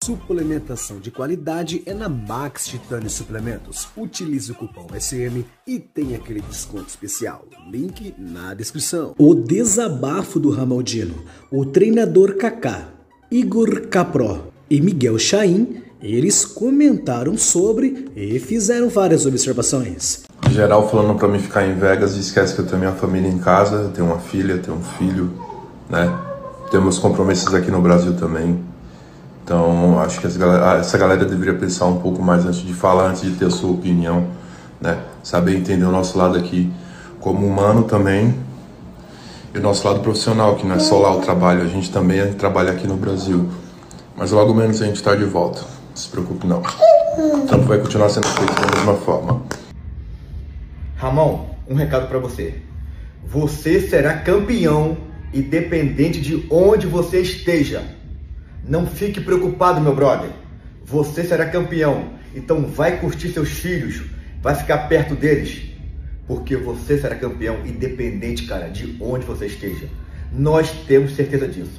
Suplementação de qualidade é na Max Titânio Suplementos. Utilize o cupom SM e tem aquele desconto especial. Link na descrição. O desabafo do Ramaldino. O treinador Kaká, Igor Capró e Miguel Chain, eles comentaram sobre e fizeram várias observações. Em geral, falando pra mim ficar em Vegas, esquece que eu tenho minha família em casa, eu tenho uma filha, tenho um filho, né? Tenho meus compromissos aqui no Brasil também. Então, acho que essa galera deveria pensar um pouco mais antes de falar, antes de ter a sua opinião, né? Saber entender o nosso lado aqui como humano também e o nosso lado profissional, que não é só lá o trabalho, a gente também trabalha aqui no Brasil. Mas logo menos a gente está de volta, não se preocupe não. Então vai continuar sendo feito da mesma forma. Ramon, um recado para você. Você será campeão independente de onde você esteja. Não fique preocupado, meu brother. Você será campeão. Então vai curtir seus filhos. Vai ficar perto deles. Porque você será campeão independente, cara, de onde você esteja. Nós temos certeza disso.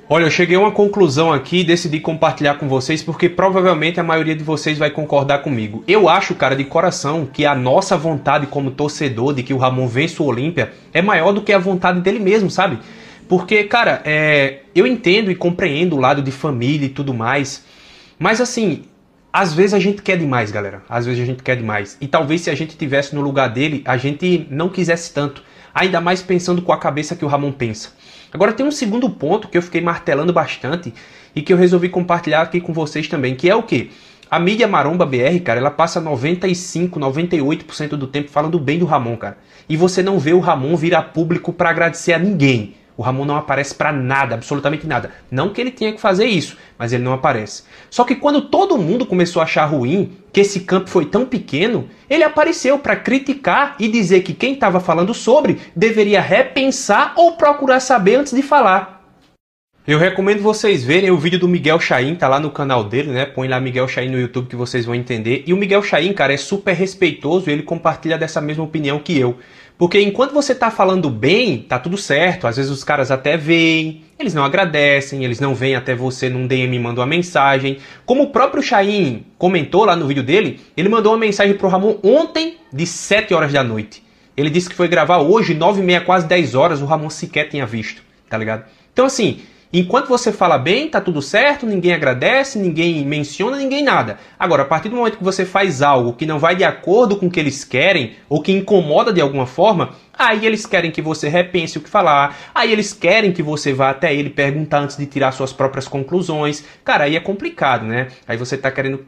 Olha, eu cheguei a uma conclusão aqui e decidi compartilhar com vocês porque provavelmente a maioria de vocês vai concordar comigo. Eu acho, cara, de coração, que a nossa vontade como torcedor de que o Ramon vença o Olímpia é maior do que a vontade dele mesmo, sabe? Porque, cara, eu entendo e compreendo o lado de família e tudo mais, mas assim, às vezes a gente quer demais, galera. Às vezes a gente quer demais. E talvez se a gente estivesse no lugar dele, a gente não quisesse tanto. Ainda mais pensando com a cabeça que o Ramon pensa. Agora tem um segundo ponto que eu fiquei martelando bastante e que eu resolvi compartilhar aqui com vocês também, que é o quê? A mídia maromba BR, cara, ela passa 95, 98% do tempo falando bem do Ramon, cara. E você não vê o Ramon virar público para agradecer a ninguém. O Ramon não aparece pra nada, absolutamente nada. Não que ele tenha que fazer isso, mas ele não aparece. Só que quando todo mundo começou a achar ruim que esse campo foi tão pequeno, ele apareceu para criticar e dizer que quem estava falando sobre deveria repensar ou procurar saber antes de falar. Eu recomendo vocês verem o vídeo do Miguel Chain, tá lá no canal dele, né? Põe lá Miguel Chain no YouTube que vocês vão entender. E o Miguel Chain, cara, é super respeitoso e ele compartilha dessa mesma opinião que eu. Porque enquanto você tá falando bem, tá tudo certo. Às vezes os caras até veem, eles não agradecem, eles não vêm até você num DM e mandam uma mensagem. Como o próprio Chain comentou lá no vídeo dele, ele mandou uma mensagem pro Ramon ontem de 7 horas da noite. Ele disse que foi gravar hoje, 9h30, quase 10 horas, o Ramon sequer tinha visto, tá ligado? Então assim, enquanto você fala bem, tá tudo certo, ninguém agradece, ninguém menciona, ninguém nada. Agora, a partir do momento que você faz algo que não vai de acordo com o que eles querem, ou que incomoda de alguma forma, aí eles querem que você repense o que falar, aí eles querem que você vá até ele perguntar antes de tirar suas próprias conclusões. Cara, aí é complicado, né? Aí você tá querendo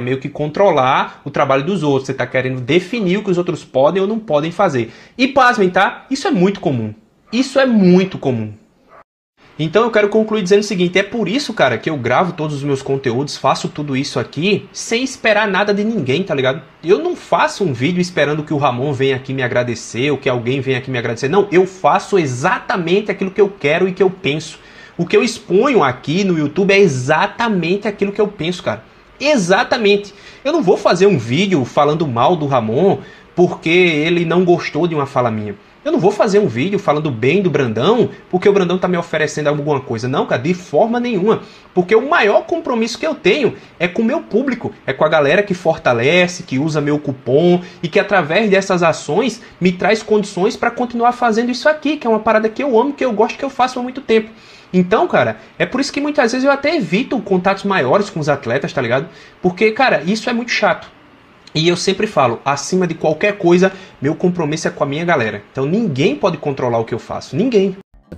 meio que controlar o trabalho dos outros, você tá querendo definir o que os outros podem ou não podem fazer. E pasmem, tá? Isso é muito comum. Isso é muito comum. Então eu quero concluir dizendo o seguinte, é por isso, cara, que eu gravo todos os meus conteúdos, faço tudo isso aqui, sem esperar nada de ninguém, tá ligado? Eu não faço um vídeo esperando que o Ramon venha aqui me agradecer, ou que alguém venha aqui me agradecer. Não, eu faço exatamente aquilo que eu quero e que eu penso. O que eu exponho aqui no YouTube é exatamente aquilo que eu penso, cara. Exatamente. Eu não vou fazer um vídeo falando mal do Ramon porque ele não gostou de uma fala minha. Eu não vou fazer um vídeo falando bem do Brandão porque o Brandão tá me oferecendo alguma coisa. Não, cara, de forma nenhuma. Porque o maior compromisso que eu tenho é com o meu público. É com a galera que fortalece, que usa meu cupom e que através dessas ações me traz condições para continuar fazendo isso aqui, que é uma parada que eu amo, que eu gosto, que eu faço há muito tempo. Então, cara, é por isso que muitas vezes eu até evito contatos maiores com os atletas, tá ligado? Porque, cara, isso é muito chato. E eu sempre falo, acima de qualquer coisa, meu compromisso é com a minha galera. Então ninguém pode controlar o que eu faço. Ninguém.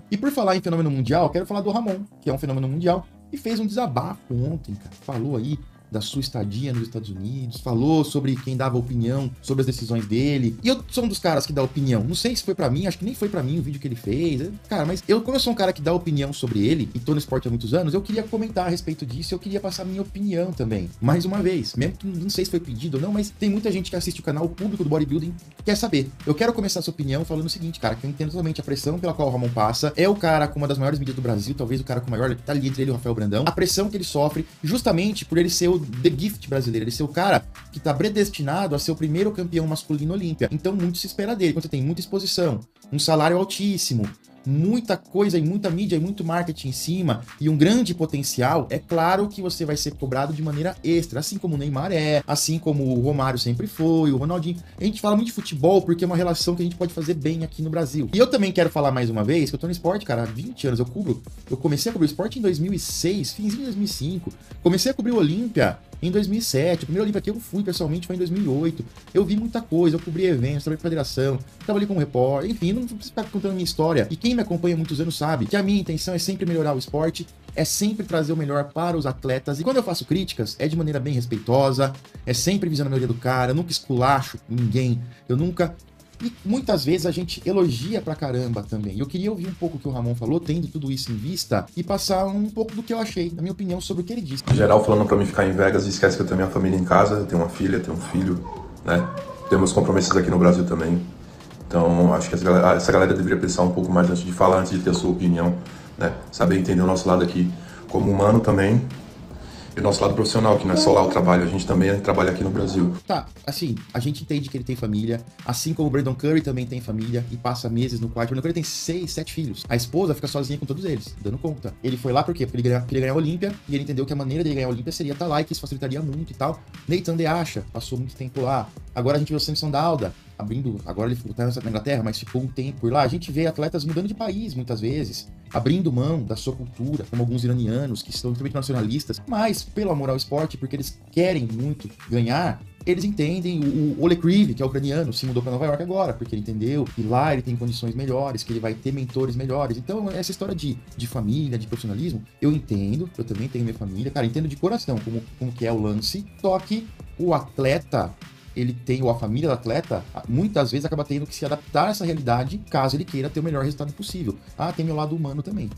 E por falar em fenômeno mundial, quero falar do Ramon, que é um fenômeno mundial, e fez um desabafo ontem, cara. Falou aí da sua estadia nos Estados Unidos, falou sobre quem dava opinião sobre as decisões dele. E eu sou um dos caras que dá opinião. Não sei se foi pra mim, acho que nem foi pra mim o vídeo que ele fez. Cara, mas como eu sou um cara que dá opinião sobre ele, e tô no esporte há muitos anos, eu queria comentar a respeito disso, eu queria passar minha opinião também. Mais uma vez, mesmo que não sei se foi pedido ou não, mas tem muita gente que assiste o canal, o público do bodybuilding quer saber. Eu quero começar essa opinião falando o seguinte, cara, que eu entendo totalmente a pressão pela qual o Ramon passa, é o cara com uma das maiores mídias do Brasil, talvez o cara com o maior, tá ali entre ele e o Rafael Brandão, a pressão que ele sofre, justamente por ele ser o The Gift brasileiro, ele ser o cara que tá predestinado a ser o primeiro campeão masculino Olímpia. Então muito se espera dele, quando você tem muita exposição, um salário altíssimo, muita coisa e muita mídia e muito marketing em cima e um grande potencial, é claro que você vai ser cobrado de maneira extra, assim como o Neymar assim como o Romário sempre foi, o Ronaldinho. A gente fala muito de futebol porque é uma relação que a gente pode fazer bem aqui no Brasil. E eu também quero falar mais uma vez que eu tô no esporte, cara, há 20 anos eu comecei a cobrir o esporte em 2006, finzinho de 2005. Comecei a cobrir o Olímpia em 2007, o primeiro Olímpia que eu fui pessoalmente foi em 2008. Eu vi muita coisa, eu cobri eventos, trabalhei com federação, trabalhei como repórter, enfim, não preciso ficar contando a minha história. E quem me acompanha há muitos anos sabe que a minha intenção é sempre melhorar o esporte, é sempre trazer o melhor para os atletas. E quando eu faço críticas, é de maneira bem respeitosa, é sempre visando a melhoria do cara, eu nunca esculacho ninguém, eu nunca... E muitas vezes a gente elogia pra caramba também. Eu queria ouvir um pouco o que o Ramon falou, tendo tudo isso em vista, e passar um pouco do que eu achei, na minha opinião, sobre o que ele disse. Em geral, falando pra mim ficar em Vegas, esquece que eu tenho minha família em casa, eu tenho uma filha, tenho um filho, né? Tenho meus compromissos aqui no Brasil também. Então, acho que essa galera deveria pensar um pouco mais antes de falar, antes de ter a sua opinião, né? Saber entender o nosso lado aqui como humano também. E o nosso lado profissional, que não é só lá o trabalho, a gente também trabalha aqui no Brasil. Tá, assim, a gente entende que ele tem família, assim como o Brandon Curry também tem família e passa meses no quarto. O Brandon Curry tem 6, 7 filhos. A esposa fica sozinha com todos eles, dando conta. Ele foi lá por quê? Porque ele queria ganhar a Olímpia e ele entendeu que a maneira dele ganhar a Olímpia seria estar lá e que isso facilitaria muito e tal. Nathan DeAsha passou muito tempo lá. Agora a gente vê o Samson Dauda abrindo, agora ele tá na Inglaterra, mas ficou um tempo por lá. A gente vê atletas mudando de país muitas vezes, abrindo mão da sua cultura, como alguns iranianos que estão extremamente nacionalistas, mas pelo amor ao esporte, porque eles querem muito ganhar, eles entendem. O Ole Kriv, que é ucraniano, se mudou para Nova York agora, porque ele entendeu que lá ele tem condições melhores, que ele vai ter mentores melhores. Então, essa história de família, de profissionalismo, eu entendo, eu também tenho minha família, cara, entendo de coração como que é o lance, só que o atleta, ele tem, ou a família do atleta, muitas vezes acaba tendo que se adaptar a essa realidade, caso ele queira ter o melhor resultado possível. Tem meu lado humano também,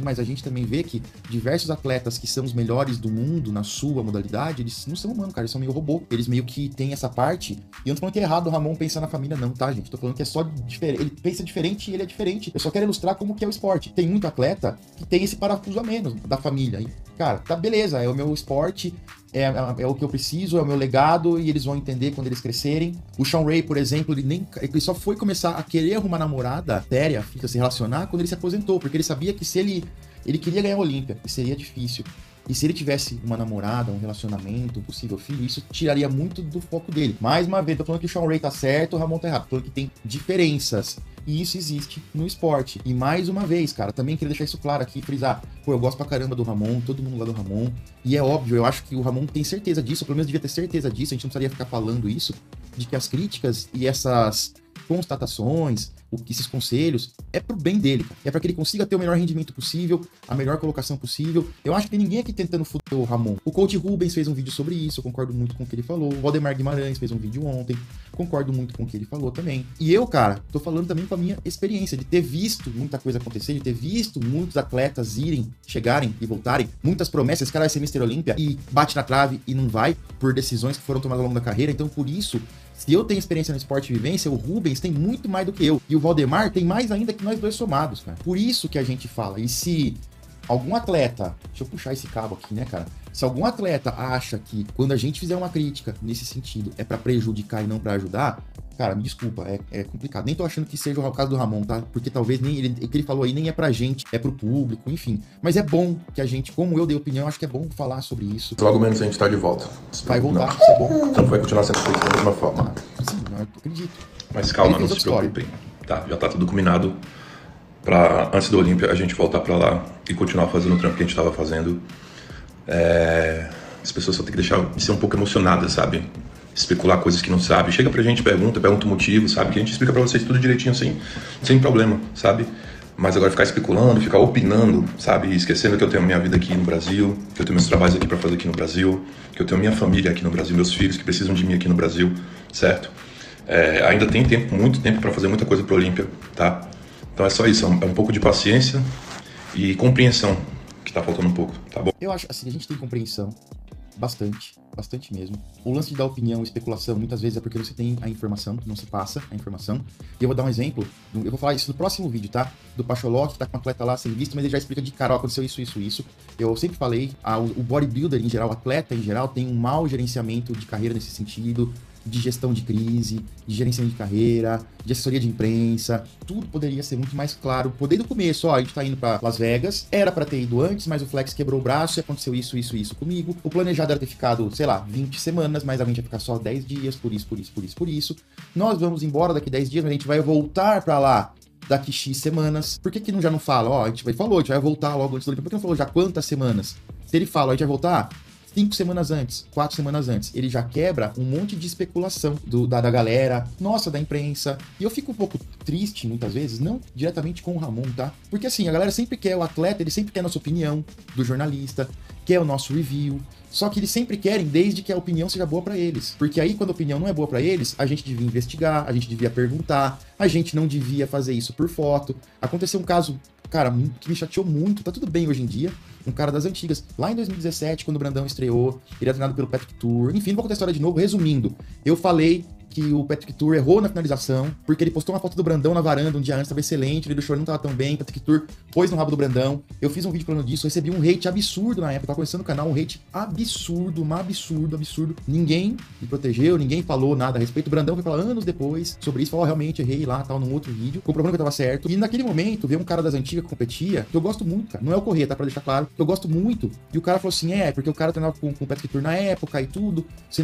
mas a gente também vê que diversos atletas que são os melhores do mundo na sua modalidade, eles não são humanos, cara, eles são meio robô. Eles meio que têm essa parte, e eu não tô falando que é errado o Ramon pensar na família não, tá, gente? Tô falando que é só diferente, ele pensa diferente e ele é diferente. Eu só quero ilustrar como que é o esporte. Tem muito atleta que tem esse parafuso a menos da família. E, cara, tá beleza, é o meu esporte, é o que eu preciso, é o meu legado, e eles vão entender quando eles crescerem. O Sean Ray, por exemplo, ele só foi começar a querer arrumar namorada séria, se relacionar, quando ele se aposentou, porque ele sabia que se ele queria ganhar a Olímpia, e seria difícil. E se ele tivesse uma namorada, um relacionamento, um possível filho, isso tiraria muito do foco dele. Mais uma vez, tô falando que o Sean Ray tá certo, o Ramon tá errado. Tô falando que tem diferenças. E isso existe no esporte. E mais uma vez, cara, também queria deixar isso claro aqui, frisar. Eu gosto pra caramba do Ramon, todo mundo lá do Ramon. E é óbvio, eu acho que o Ramon tem certeza disso, ou pelo menos devia ter certeza disso, a gente não precisaria ficar falando isso, de que as críticas e essas constatações, esses conselhos, é pro bem dele, cara. É pra que ele consiga ter o melhor rendimento possível, a melhor colocação possível. Eu acho que tem ninguém aqui tentando fuder o Ramon. O coach Rubens fez um vídeo sobre isso, eu concordo muito com o que ele falou. O Valdemar Guimarães fez um vídeo ontem, concordo muito com o que ele falou também. E eu, cara, tô falando também com a minha experiência, de ter visto muita coisa acontecer, de ter visto muitos atletas chegarem e voltarem, muitas promessas, esse cara vai ser Mr. Olímpia e bate na trave e não vai, por decisões que foram tomadas ao longo da carreira. Então, por isso, se eu tenho experiência no esporte de vivência, o Rubens tem muito mais do que eu. E o Valdemar tem mais ainda que nós dois somados, cara. Por isso que a gente fala. E se algum atleta... Deixa eu puxar esse cabo aqui, né, cara? Se algum atleta acha que quando a gente fizer uma crítica nesse sentido é pra prejudicar e não pra ajudar, cara, me desculpa, é complicado. Nem tô achando que seja o caso do Ramon, tá? Porque talvez nem o que ele falou aí nem é pra gente, é pro público, enfim. Mas é bom que a gente, como eu dei opinião, acho que é bom falar sobre isso. Logo menos a gente tá de volta. Vai voltar, isso é bom. Então vai continuar sendo feito da mesma forma. Sim, eu acredito. Mas calma, não se preocupem. Tá, já tá tudo combinado pra antes da Olímpia a gente voltar pra lá e continuar fazendo o trampo que a gente tava fazendo. As pessoas só tem que deixar de ser um pouco emocionadas, sabe? Especular coisas que não sabe. Chega pra gente, pergunta o motivo, sabe? Que a gente explica pra vocês tudo direitinho, sem problema, sabe? Mas agora ficar especulando, ficar opinando, sabe? E esquecendo que eu tenho minha vida aqui no Brasil, que eu tenho meus trabalhos aqui pra fazer aqui no Brasil, que eu tenho minha família aqui no Brasil, meus filhos que precisam de mim aqui no Brasil, certo? Ainda tem tempo, muito tempo pra fazer muita coisa pro Olímpia, tá? Então é só isso, é um pouco de paciência e compreensão que tá faltando um pouco, tá bom? Eu acho, assim, a gente tem compreensão, bastante mesmo. O lance de dar opinião e especulação, muitas vezes é porque você tem a informação, não se passa a informação. E eu vou dar um exemplo, eu vou falar isso no próximo vídeo, tá? Do Pacholó, que tá com um atleta lá sem visto, mas ele já explica de cara, ó, aconteceu isso. Eu sempre falei, o bodybuilder em geral, o atleta em geral, tem um mau gerenciamento de carreira nesse sentido. de gestão de crise, de gerenciamento de carreira, de assessoria de imprensa, tudo poderia ser muito mais claro. Poder do começo, ó, a gente tá indo pra Las Vegas, era pra ter ido antes, mas o Flex quebrou o braço e aconteceu isso comigo. O planejado era ter ficado, sei lá, 20 semanas, mas a gente ia ficar só 10 dias, por isso. Nós vamos embora daqui 10 dias, mas a gente vai voltar pra lá daqui X semanas. Por que já não fala? Ó, a gente vai voltar logo antes do Olímpia. Por que não falou já quantas semanas? Se ele fala, a gente vai voltar 5 semanas antes, 4 semanas antes, ele já quebra um monte de especulação da galera, nossa, da imprensa. E eu fico um pouco triste, muitas vezes, não diretamente com o Ramon, tá? Porque assim, a galera sempre quer o atleta, ele sempre quer a nossa opinião do jornalista, quer o nosso review. Só que eles sempre querem desde que a opinião seja boa pra eles. Porque aí, quando a opinião não é boa pra eles, a gente devia investigar, a gente devia perguntar, a gente não devia fazer isso por foto. Aconteceu um caso, cara, que me chateou muito, tá tudo bem hoje em dia, um cara das antigas. Lá em 2017, quando o Brandão estreou, ele era treinado pelo Patrick Tuor. Enfim, não vou contar a história de novo. Resumindo, eu falei que o Patrick Tuor errou na finalização, porque ele postou uma foto do Brandão na varanda um dia antes, tava excelente, ele do Chorão não tava tão bem, Patrick Tuor pôs no rabo do Brandão. Eu fiz um vídeo falando disso, recebi um hate absurdo na época, tava começando o canal, um hate absurdo. Ninguém me protegeu, ninguém falou nada a respeito. O Brandão foi falar anos depois sobre isso, falou, realmente errei lá, tal, num outro vídeo, comprovando que eu tava certo. E naquele momento, veio um cara das antigas que competia, que eu gosto muito, cara, não é o Corrêa, tá, pra deixar claro, que eu gosto muito, e o cara falou assim, porque o cara treinava com o Patrick Tuor na época e tudo, você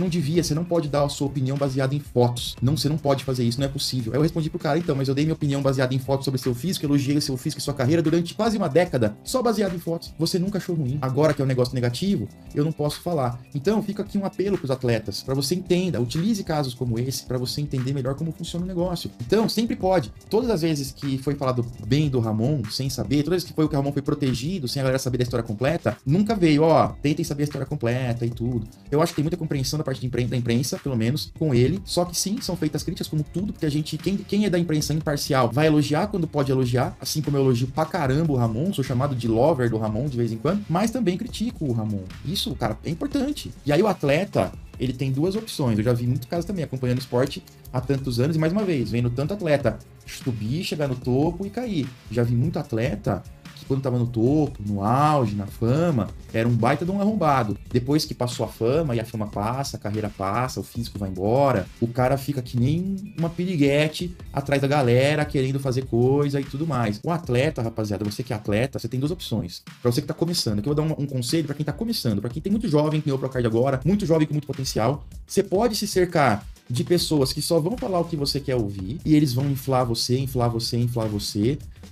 não pode dar a sua opinião baseada em fotos, você não pode fazer isso, não é possível. Aí eu respondi pro cara, então, mas eu dei minha opinião baseada em fotos sobre seu físico, elogiei seu físico e sua carreira durante quase uma década, só baseado em fotos. Você nunca achou ruim. Agora que é um negócio negativo, eu não posso falar. Então, fica aqui um apelo pros atletas, pra você entenda, utilize casos como esse, pra você entender melhor como funciona o negócio. Então, sempre pode. Todas as vezes que foi falado bem do Ramon, sem saber, todas as vezes que foi o que o Ramon foi protegido, sem a galera saber da história completa, nunca veio, tentem saber a história completa e tudo. Eu acho que tem muita compreensão da parte da imprensa, pelo menos, com ele, só que sim, são feitas críticas como tudo, porque a gente, quem é da imprensa imparcial vai elogiar quando pode elogiar, assim como eu elogio pra caramba o Ramon, sou chamado de lover do Ramon de vez em quando, mas também critico o Ramon. Isso, cara, é importante. E aí o atleta, ele tem duas opções, eu já vi muito caso também, acompanhando esporte há tantos anos, e mais uma vez, vendo tanto atleta subir, chegar no topo e cair. Já vi muito atleta que quando tava no topo, no auge, na fama, era um baita de um arrombado. Depois que passou a fama, e a fama passa, a carreira passa, o físico vai embora, o cara fica que nem uma piriguete atrás da galera, querendo fazer coisa e tudo mais. O atleta, rapaziada, você que é atleta, você tem duas opções. Pra você que tá começando, aqui eu vou dar um conselho pra quem tá começando, pra quem tem muito jovem que ganhou o Procard agora, muito jovem com muito potencial. Você pode se cercar de pessoas que só vão falar o que você quer ouvir, e eles vão inflar você,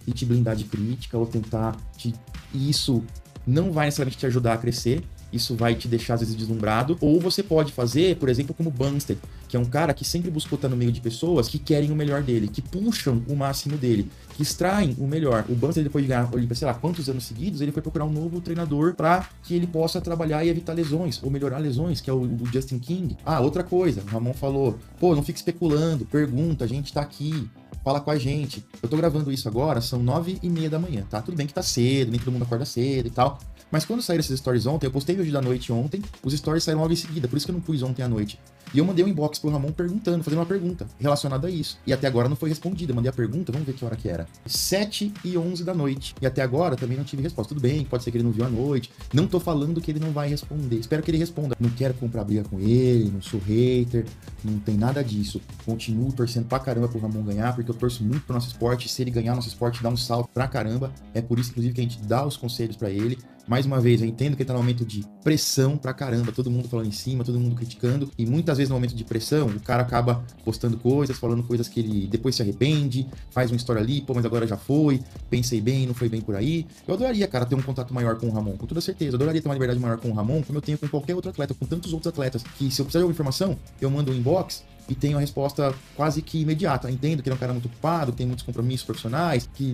e te blindar de crítica, ou tentar te... E isso não vai necessariamente te ajudar a crescer, isso vai te deixar às vezes deslumbrado, ou você pode fazer, por exemplo, como o Bumstead, que é um cara que sempre buscou estar no meio de pessoas que querem o melhor dele, que puxam o máximo dele, que extraem o melhor. O Bumstead, depois de ganhar a Olímpia, sei lá quantos anos seguidos, ele foi procurar um novo treinador para que ele possa trabalhar e evitar lesões, ou melhorar lesões, que é o Justin King. Outra coisa, o Ramon falou, não fique especulando, pergunta, a gente tá aqui, fala com a gente. Eu tô gravando isso agora, são 9h30 da manhã, tá? Tudo bem que tá cedo, nem todo mundo acorda cedo e tal. Mas quando saíram esses stories ontem, eu postei hoje da noite ontem, os stories saíram logo em seguida, por isso que eu não pus ontem à noite. E eu mandei um inbox pro Ramon perguntando, fazendo uma pergunta relacionada a isso. E até agora não foi respondida. Eu mandei a pergunta, vamos ver que hora que era. 7h11 da noite. E até agora também não tive resposta. Tudo bem, pode ser que ele não viu à noite. Não tô falando que ele não vai responder. Espero que ele responda. Não quero comprar briga com ele, não sou hater, não tem nada disso. Continuo torcendo pra caramba pro Ramon ganhar, porque eu torço muito pro nosso esporte. Se ele ganhar, nosso esporte dá um salto pra caramba. É por isso, inclusive, que a gente dá os conselhos pra ele. Mais uma vez, eu entendo que ele tá no momento de pressão pra caramba, todo mundo falando em cima, todo mundo criticando, e muitas vezes no momento de pressão, o cara acaba postando coisas, falando coisas que ele depois se arrepende, faz uma história ali, mas agora já foi, pensei bem, não foi bem por aí. Eu adoraria, cara, ter um contato maior com o Ramon, com toda certeza. Eu adoraria ter uma liberdade maior com o Ramon, como eu tenho com qualquer outro atleta, com tantos outros atletas, que se eu precisar de alguma informação, eu mando um inbox e tenho a resposta quase que imediata. Entendo que ele é um cara muito ocupado, tem muitos compromissos profissionais, que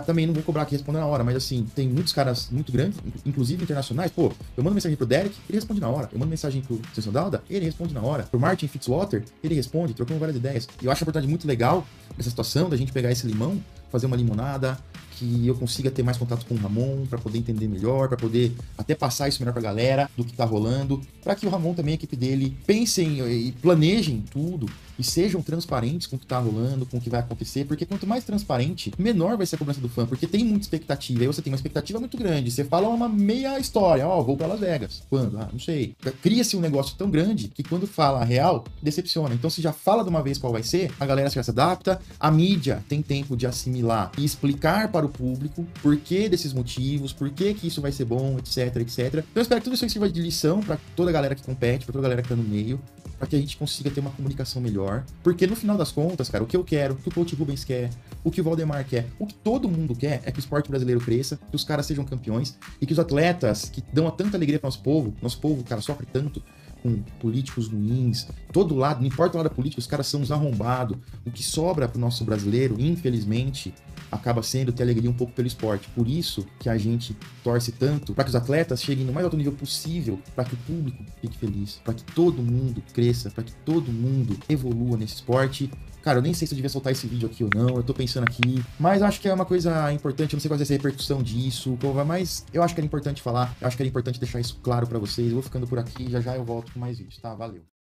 também não vou cobrar que responda na hora, mas assim, tem muitos caras muito grandes, inclusive internacionais. Eu mando mensagem pro Derek, ele responde na hora. Eu mando mensagem pro Sensor Dalda, ele responde na hora. Pro Martin Fitzwater, ele responde, trocamos várias ideias. E eu acho a oportunidade muito legal essa situação da gente pegar esse limão, fazer uma limonada, que eu consiga ter mais contato com o Ramon, para poder entender melhor, para poder até passar isso melhor pra galera do que tá rolando, para que o Ramon também, a equipe dele, pensem e planejem tudo e sejam transparentes com o que tá rolando, com o que vai acontecer, porque quanto mais transparente, menor vai ser a cobrança do fã, porque tem muita expectativa, aí você tem uma expectativa muito grande, você fala uma meia história, vou pra Las Vegas. Quando? Não sei. Cria-se um negócio tão grande que quando fala a real, decepciona. Então se já fala de uma vez qual vai ser, a galera já se adapta, a mídia tem tempo de assimilar e explicar para o público por que desses motivos, por que isso vai ser bom, etc, etc. Então eu espero que tudo isso sirva de lição para toda a galera que compete, para toda a galera que tá no meio, para que a gente consiga ter uma comunicação melhor. Porque no final das contas, cara, o que eu quero, o que o Coach Rubens quer, o que o Valdemar quer, o que todo mundo quer é que o esporte brasileiro cresça, que os caras sejam campeões e que os atletas que dão tanta alegria para nosso povo, cara, sofre tanto com políticos ruins, todo lado, não importa o lado da política, os caras são uns arrombados. O que sobra pro nosso brasileiro, infelizmente, acaba sendo ter alegria um pouco pelo esporte. Por isso que a gente torce tanto para que os atletas cheguem no mais alto nível possível, para que o público fique feliz, para que todo mundo cresça, para que todo mundo evolua nesse esporte. Cara, eu nem sei se eu devia soltar esse vídeo aqui ou não, eu tô pensando aqui, mas acho que é uma coisa importante, eu não sei qual vai ser a repercussão disso, mas eu acho que era importante falar, eu acho que era importante deixar isso claro pra vocês. Eu vou ficando por aqui, já já eu volto com mais vídeos, tá? Valeu!